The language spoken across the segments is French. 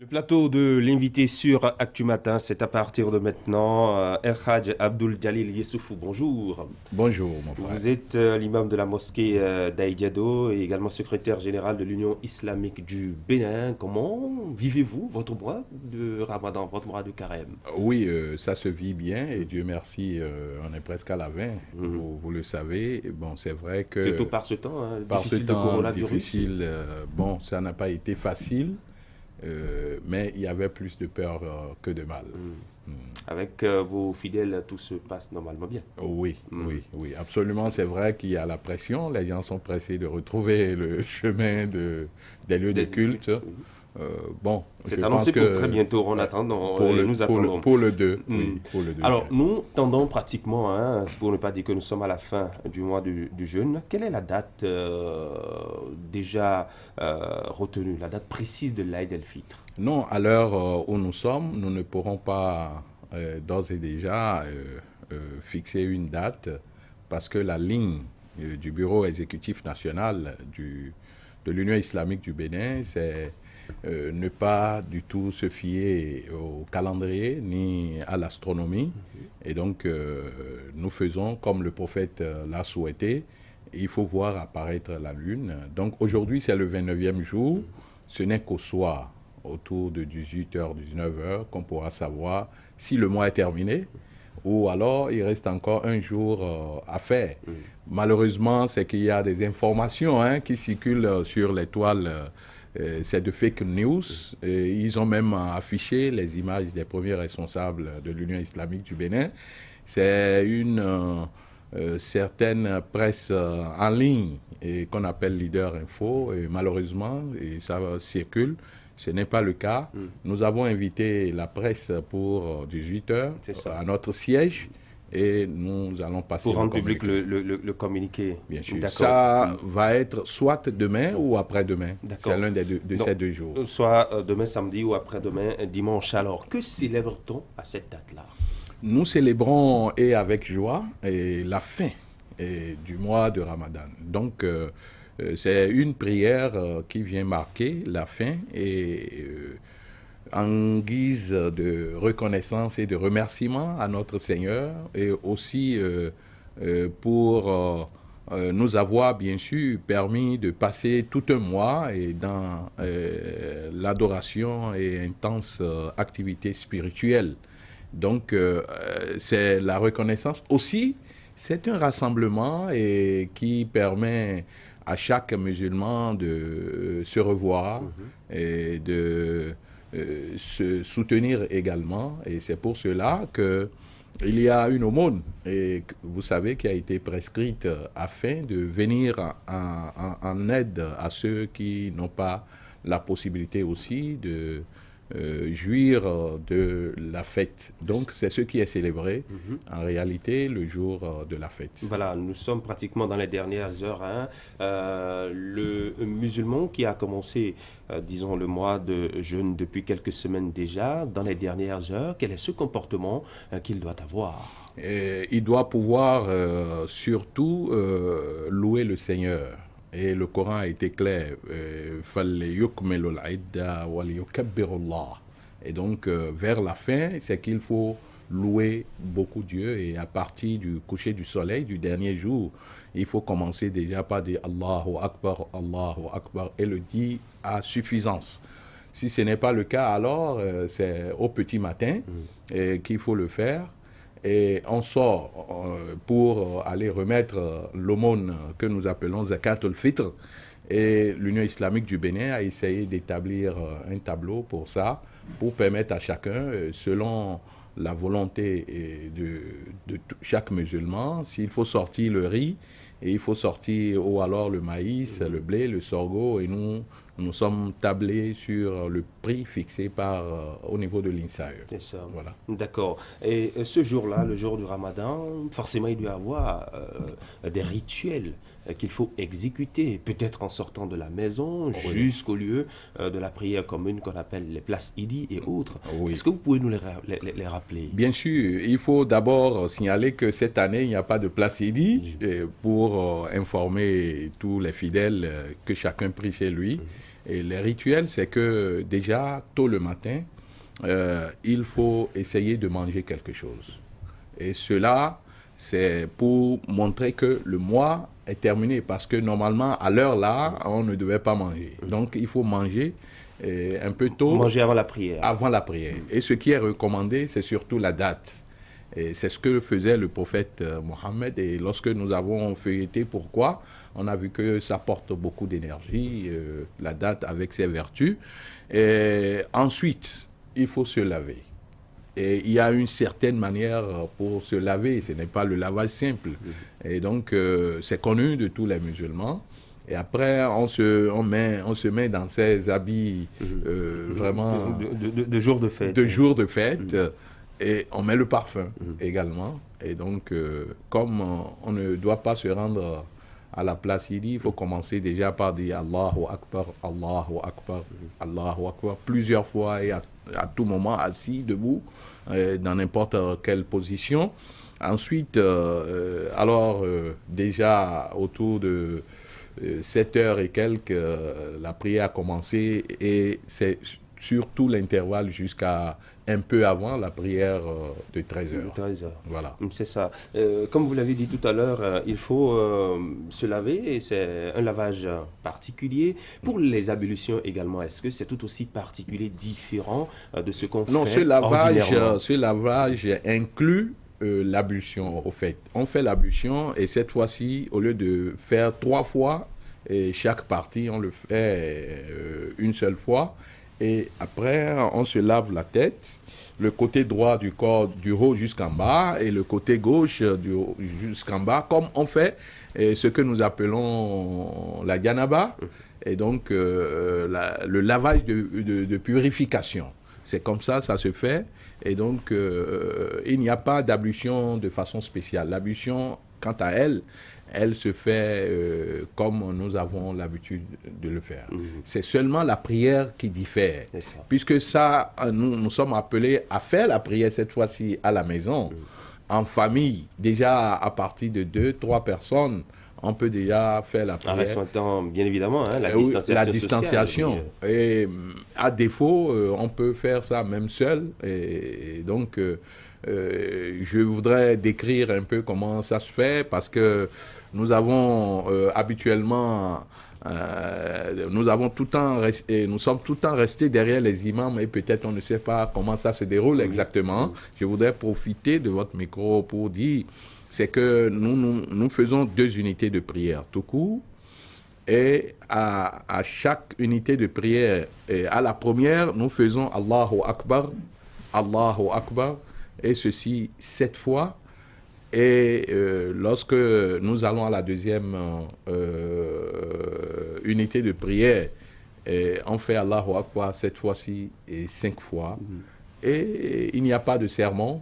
Le plateau de l'invité sur Actu Matin, c'est à partir de maintenant. El Hadj Abdul Jalil Yessoufou, bonjour. Bonjour, mon frère. Vous êtes l'imam de la mosquée d'Aïdiado et également secrétaire général de l'Union islamique du Bénin. Comment vivez-vous votre mois de Ramadan, votre mois de carême? Oui, ça se vit bien et Dieu merci, on est presque à la 20, Mhm. vous le savez. Bon, c'est vrai Surtout que par ce temps par ce difficile de temps coronavirus. difficile, bon, ça n'a pas été facile, mais il y avait plus de peur que de mal. Mhm. Mm. Avec vos fidèles, tout se passe normalement bien. Oui, Mhm. oui, oui, absolument. C'est vrai qu'il y a la pression. Les gens sont pressés de retrouver le chemin des lieux de Des culte. cultes, oui. Bon, je C'est pense annoncé pour très que bientôt. En ouais, attendant, nous attendons. pour le 2, Hmm. oui, pour le 2 Alors, juin. nous tendons pratiquement, pour ne pas dire que nous sommes à la fin du mois du jeûne. Quelle est la date déjà retenue, la date précise de l'Aïd el-Fitr? Non, à l'heure où nous sommes, nous ne pourrons pas d'ores et déjà fixer une date parce que la ligne du Bureau exécutif national de l'Union islamique du Bénin, c'est ne pas du tout se fier au calendrier ni à l'astronomie. Et donc, nous faisons comme le prophète l'a souhaité. Il faut voir apparaître la lune. Donc, aujourd'hui, c'est le 29e jour. Ce n'est qu'au soir, autour de 18h, 19h, qu'on pourra savoir si le mois est terminé ou alors il reste encore un jour à faire. Hmm. Malheureusement, c'est qu'il y a des informations qui circulent sur les toiles. C'est de fake news. Et ils ont même affiché les images des premiers responsables de l'Union islamique du Bénin. C'est une certaine presse en ligne et qu'on appelle Leader Info. Et malheureusement, et ça circule. Ce n'est pas le cas. Hmm. Nous avons invité la presse pour 18 heures C'est ça. à notre siège et nous allons passer Pour le rendre public communiqué. le communiqué. Bien sûr. D'accord. Ça va être soit demain ou après-demain. C'est D'accord. l'un de Donc, ces 2 jours. soit demain samedi ou après-demain dimanche. Alors, que célèbre-t-on à cette date-là? Nous célébrons et avec joie et la fin du mois de Ramadan. Donc, c'est une prière qui vient marquer la fin et en guise de reconnaissance et de remerciement à notre Seigneur et aussi pour nous avoir bien sûr permis de passer tout un mois et dans l'adoration et intense activité spirituelle. Donc, c'est la reconnaissance. Aussi, c'est un rassemblement et qui permet à chaque musulman de se revoir et de se soutenir également. Et c'est pour cela que il y a une aumône, et vous savez, qui a été prescrite afin de venir en aide à ceux qui n'ont pas la possibilité aussi de jouir de la fête. Donc, c'est ce qui est célébré Mhm. en réalité le jour de la fête. Voilà, nous sommes pratiquement dans les dernières heures. Le musulman qui a commencé, disons, le mois de jeûne depuis quelques semaines déjà, dans les dernières heures, quel est ce comportement qu'il doit avoir? Et il doit pouvoir surtout louer le Seigneur. Et le Coran a été clair. فَلْيُكْمِلُ الْعِدَّةَ وَلْيُكَبِّرُ اللَّهَ. Et donc, vers la fin, c'est qu'il faut louer beaucoup Dieu. Et à partir du coucher du soleil, du dernier jour, il faut commencer déjà par dire Allahu Akbar, et le dire à suffisance. Si ce n'est pas le cas, alors c'est au petit matin qu'il faut le faire. Et on sort pour aller remettre l'aumône que nous appelons Zakat al-Fitr. Et l'Union islamique du Bénin a essayé d'établir un tableau pour ça, pour permettre à chacun, selon la volonté de chaque musulman, s'il faut sortir le riz, et il faut sortir ou alors le maïs, le blé, le sorgho, et nous sommes tablés sur le prix fixé au niveau de l'INSAE. C'est ça. Voilà. D'accord. Et ce jour-là, le jour du Ramadan, forcément, il doit y avoir des rituels qu'il faut exécuter, peut-être en sortant de la maison Oui. jusqu'au lieu de la prière commune qu'on appelle les places Idi et autres. Oui. Est-ce que vous pouvez nous les rappeler? Bien sûr, il faut d'abord signaler que cette année, il n'y a pas de place Idi pour informer tous les fidèles que chacun prie chez lui. Et les rituels, c'est que déjà, tôt le matin, il faut essayer de manger quelque chose. Et cela, c'est pour montrer que le mois est terminé. Parce que normalement, à l'heure là, on ne devait pas manger. Donc, il faut manger un peu tôt. Manger avant la prière. Avant la prière. Et ce qui est recommandé, c'est surtout la date. Et c'est ce que faisait le prophète Mohammed. Et lorsque nous avons feuilleté pourquoi, on a vu que ça porte beaucoup d'énergie, la date avec ses vertus. Et ensuite, il faut se laver. Et il y a une certaine manière pour se laver, ce n'est pas le lavage simple. Et donc, c'est connu de tous les musulmans. Et après, on se met dans ces habits vraiment... De jour de fête. De jour de fête. Et on met le parfum également. Et donc, comme on ne doit pas se rendre à la place il faut commencer déjà par dire Allahu Akbar, Allahu Akbar, Allahu Akbar, plusieurs fois et à tout moment, assis, debout, dans n'importe quelle position. Ensuite, déjà autour de 7 heures et quelques, la prière a commencé et c'est surtout l'intervalle jusqu'à un peu avant la prière de 13 heures. 13 heures. Voilà. C'est ça. Comme vous l'avez dit tout à l'heure, il faut se laver et c'est un lavage particulier. Pour les ablutions également, est-ce que c'est tout aussi particulier, différent de ce qu'on fait ordinairement? Ce lavage inclut l'ablution, au fait. On fait l'ablution et cette fois-ci, au lieu de faire 3 fois, et chaque partie, on le fait une seule fois. Et après, on se lave la tête, le côté droit du corps, du haut jusqu'en bas, et le côté gauche du haut jusqu'en bas, comme on fait ce que nous appelons la janaba, et donc le lavage de purification. C'est comme ça se fait. Et donc, il n'y a pas d'ablution de façon spéciale. L'ablution, quant à elle, elle se fait comme nous avons l'habitude de le faire. C'est seulement la prière qui diffère. Puisque ça, nous sommes appelés à faire la prière cette fois-ci à la maison, en famille. Déjà, à partir de 2-3 personnes, on peut déjà faire la prière. En respectant, bien évidemment, la distanciation. Sociale. Et à défaut, on peut faire ça même seul. Et donc, je voudrais décrire un peu comment ça se fait parce que nous avons habituellement, nous sommes tout le temps restés derrière les imams et peut-être on ne sait pas comment ça se déroule exactement. Je voudrais profiter de votre micro pour dire, c'est que nous faisons 2 unités de prière tout court. Et à chaque unité de prière, et à la première, nous faisons Allahu Akbar, Allahu Akbar, et ceci 7 fois. Et lorsque nous allons à la deuxième unité de prière, on fait Allahu Akbar cette fois-ci 5 fois. Et il n'y a pas de sermon.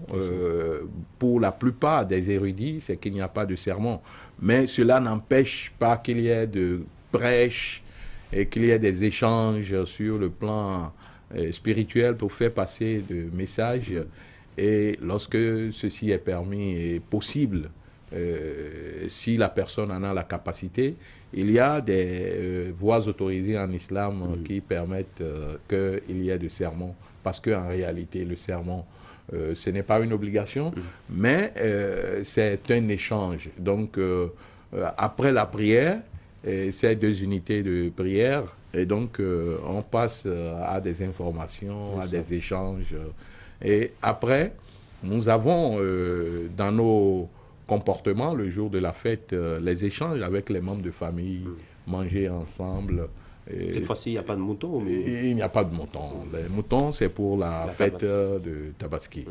Pour la plupart des érudits, c'est qu'il n'y a pas de sermon. Mais cela n'empêche pas qu'il y ait de prêches et qu'il y ait des échanges sur le plan spirituel pour faire passer des messages. Et lorsque ceci est permis et possible, si la personne en a la capacité, il y a des voies autorisées en islam qui permettent qu'il y ait de sermons. Parce qu'en réalité, le sermon, ce n'est pas une obligation, mais c'est un échange. Donc, après la prière, ces 2 unités de prière, et donc on passe à des informations, à des échanges. Et après, nous avons dans nos comportements, le jour de la fête, les échanges avec les membres de famille, manger ensemble. Cette fois-ci, il n'y a pas de mouton mais... Il n'y a pas de mouton. Les moutons, c'est pour la fête de Tabaski.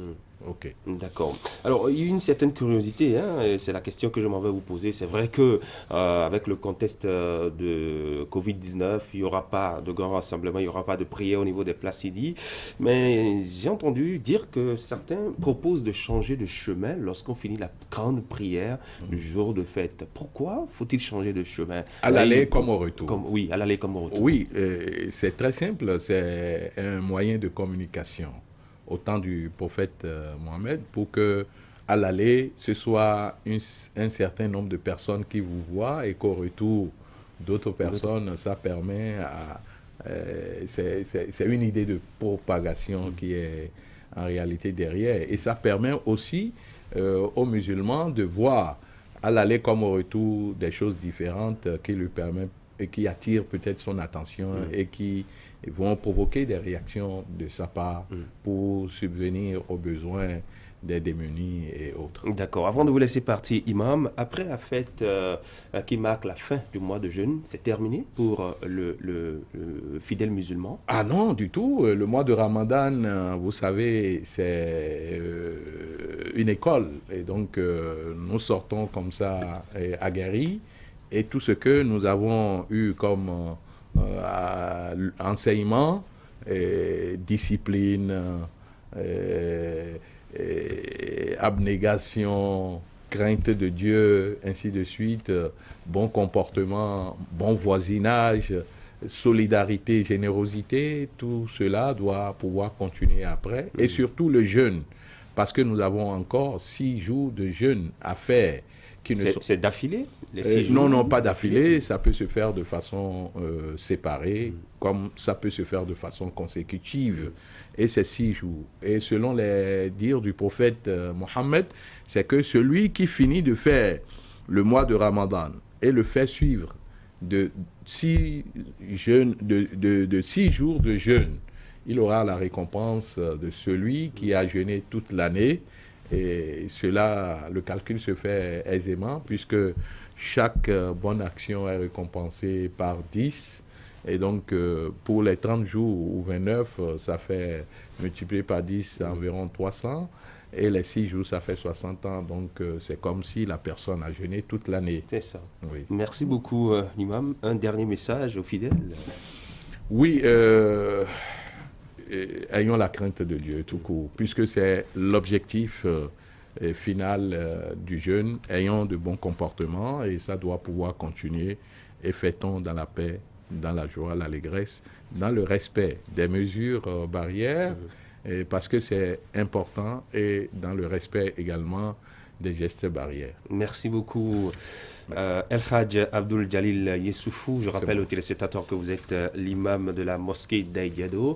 Ok. D'accord. Alors, il y a une certaine curiosité, et c'est la question que je m'en vais vous poser. C'est vrai que avec le contexte de Covid-19, il n'y aura pas de grand rassemblement, il n'y aura pas de prière au niveau des places Idi. Mais j'ai entendu dire que certains proposent de changer de chemin lorsqu'on finit la grande prière du jour de fête. Pourquoi faut-il changer de chemin? À l'aller comme au retour. Oui, à l'aller comme au retour. Oui, c'est très simple. C'est un moyen de communication au temps du prophète Mohammed, pour que à l'aller, ce soit un certain nombre de personnes qui vous voient et qu'au retour, d'autres personnes, ça permet C'est une idée de propagation qui est en réalité derrière. Et ça permet aussi aux musulmans de voir à l'aller comme au retour des choses différentes qui lui permettent et qui attirent peut-être son attention et qui vont provoquer des réactions de sa part pour subvenir aux besoins des démunis et autres. D'accord. Avant de vous laisser partir, Imam, après la fête qui marque la fin du mois de jeûne, c'est terminé pour le fidèle musulman? Ah non, du tout. Le mois de Ramadan, vous savez, c'est une école. Et donc, nous sortons comme ça aguerris. Et tout ce que nous avons eu comme enseignement, discipline, abnégation, crainte de Dieu, ainsi de suite, bon comportement, bon voisinage, solidarité, générosité, tout cela doit pouvoir continuer après. Et surtout le jeûne, parce que nous avons encore 6 jours de jeûne à faire. C'est d'affilée les 6 jours? Non, non, pas d'affilée. Ça peut se faire de façon séparée, comme ça peut se faire de façon consécutive. Et c'est 6 jours. Et selon les dires du prophète Mohammed, c'est que celui qui finit de faire le mois de Ramadan et le fait suivre de 6 jours de jeûne, il aura la récompense de celui qui a jeûné toute l'année. Et cela, le calcul se fait aisément puisque chaque bonne action est récompensée par 10. Et donc, pour les 30 jours ou 29, ça fait multiplié par 10 environ 300. Et les 6 jours, ça fait 60 ans. Donc, c'est comme si la personne a jeûné toute l'année. C'est ça. Oui. Merci beaucoup, Imam. Un dernier message aux fidèles? Oui, ayons la crainte de Dieu tout court, puisque c'est l'objectif final du jeûne. Ayons de bons comportements et ça doit pouvoir continuer. Et fêtons dans la paix, dans la joie, l'allégresse, dans le respect des mesures barrières, parce que c'est important, et dans le respect également des gestes barrières. Merci beaucoup. El Hadj Abdul Jalil Yessoufou, je rappelle aux téléspectateurs que vous êtes l'imam de la mosquée d'Aïdiado.